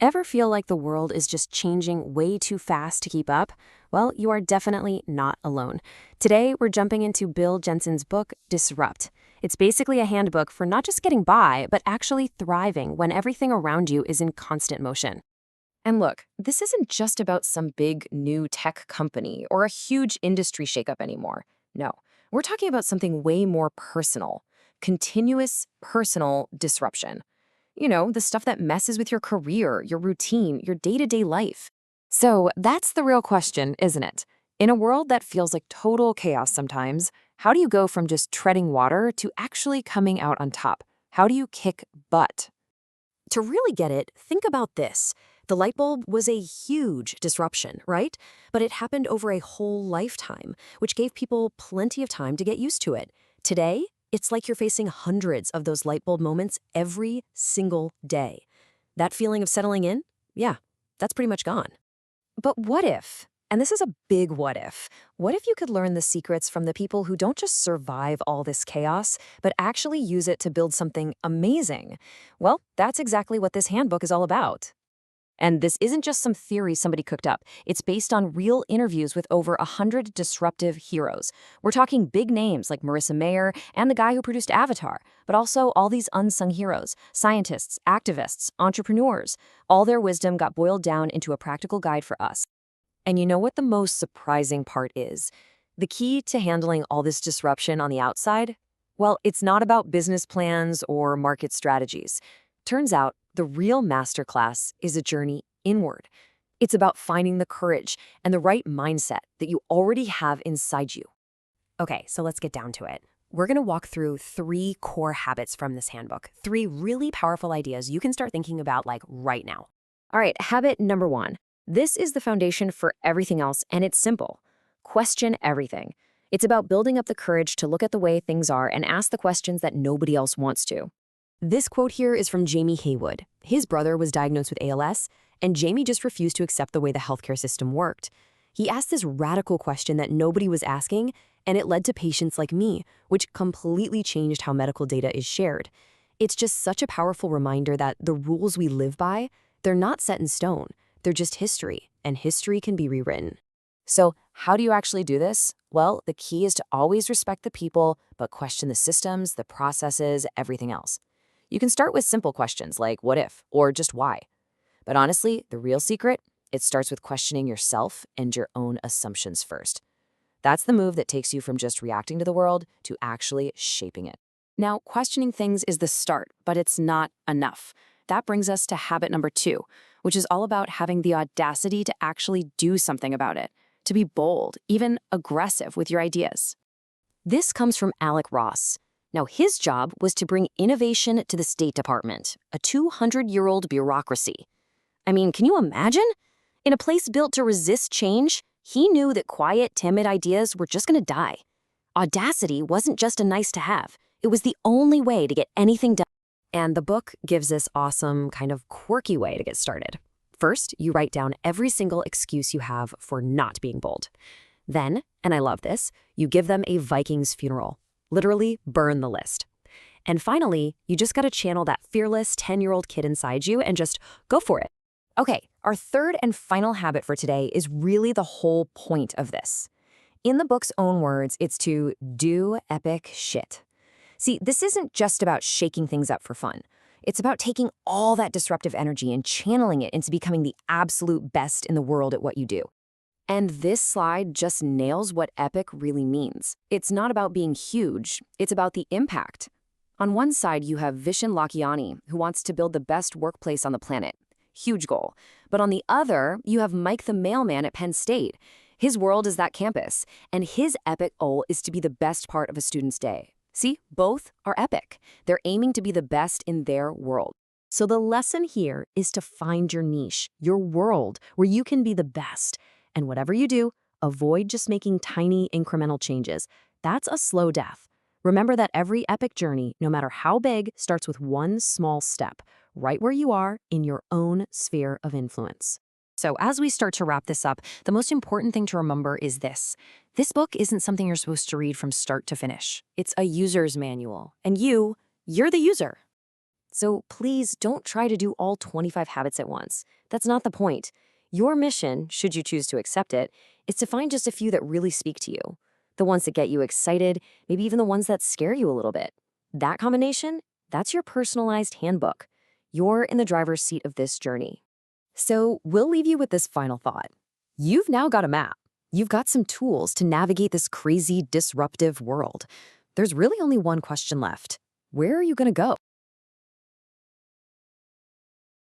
Ever feel like the world is just changing way too fast to keep up? Well, you are definitely not alone. Today, we're jumping into Bill Jensen's book, Disrupt. It's basically a handbook for not just getting by, but actually thriving when everything around you is in constant motion. And look, this isn't just about some big new tech company or a huge industry shakeup anymore. No, we're talking about something way more personal, continuous personal disruption. You know, the stuff that messes with your career, your routine, your day-to-day life. So that's the real question, isn't it? In a world that feels like total chaos sometimes, how do you go from just treading water to actually coming out on top? How do you kick butt? To really get it, think about this. The light bulb was a huge disruption, right? But it happened over a whole lifetime, which gave people plenty of time to get used to it. Today, it's like you're facing hundreds of those light bulb moments every single day. That feeling of settling in? Yeah, that's pretty much gone. But what if? And this is a big what if. What if you could learn the secrets from the people who don't just survive all this chaos, but actually use it to build something amazing? Well, that's exactly what this handbook is all about. And this isn't just some theory somebody cooked up. It's based on real interviews with over 100 disruptive heroes. We're talking big names like Marissa Mayer and the guy who produced Avatar, but also all these unsung heroes, scientists, activists, entrepreneurs. All their wisdom got boiled down into a practical guide for us. And you know what the most surprising part is? The key to handling all this disruption on the outside? Well, it's not about business plans or market strategies. Turns out, the real masterclass is a journey inward. It's about finding the courage and the right mindset that you already have inside you. Okay, so let's get down to it. We're going to walk through 3 core habits from this handbook, 3 really powerful ideas you can start thinking about like right now. All right, habit number 1. This is the foundation for everything else, and it's simple. Question everything. It's about building up the courage to look at the way things are and ask the questions that nobody else wants to. This quote here is from Jamie Haywood. His brother was diagnosed with ALS, and Jamie just refused to accept the way the healthcare system worked. He asked this radical question that nobody was asking, and it led to patients like me, which completely changed how medical data is shared. It's just such a powerful reminder that the rules we live by, they're not set in stone. They're just history, and history can be rewritten. So how do you actually do this? Well, the key is to always respect the people, but question the systems, the processes, everything else. You can start with simple questions like what if, or just why. But honestly, the real secret, it starts with questioning yourself and your own assumptions first. That's the move that takes you from just reacting to the world to actually shaping it. Now, questioning things is the start, but it's not enough. That brings us to habit number 2, which is all about having the audacity to actually do something about it, to be bold, even aggressive with your ideas. This comes from Alec Ross. Now, his job was to bring innovation to the State Department, a 200-year-old bureaucracy. I mean, can you imagine? In a place built to resist change, he knew that quiet, timid ideas were just going to die. Audacity wasn't just a nice to have. It was the only way to get anything done. And the book gives this awesome, kind of quirky way to get started. First, you write down every single excuse you have for not being bold. Then, and I love this, you give them a Viking's funeral. Literally burn the list. And finally, you just got to channel that fearless 10-year-old kid inside you and just go for it. Okay, our third and final habit for today is really the whole point of this. In the book's own words, it's to do epic shit. See, this isn't just about shaking things up for fun. It's about taking all that disruptive energy and channeling it into becoming the absolute best in the world at what you do. And this slide just nails what epic really means. It's not about being huge, it's about the impact. On one side, you have Vishen Lakhiani, who wants to build the best workplace on the planet. Huge goal. But on the other, you have Mike the mailman at Penn State. His world is that campus, and his epic goal is to be the best part of a student's day. See, both are epic. They're aiming to be the best in their world. So the lesson here is to find your niche, your world, where you can be the best. And whatever you do, avoid just making tiny incremental changes. That's a slow death. Remember that every epic journey, no matter how big, starts with one small step, right where you are in your own sphere of influence. So as we start to wrap this up, the most important thing to remember is this. This book isn't something you're supposed to read from start to finish. It's a user's manual, and you're the user. So please don't try to do all 25 habits at once. That's not the point. Your mission, should you choose to accept it, is to find just a few that really speak to you. The ones that get you excited, maybe even the ones that scare you a little bit. That combination, that's your personalized handbook. You're in the driver's seat of this journey. So we'll leave you with this final thought. You've now got a map. You've got some tools to navigate this crazy, disruptive world. There's really only one question left. Where are you going to go?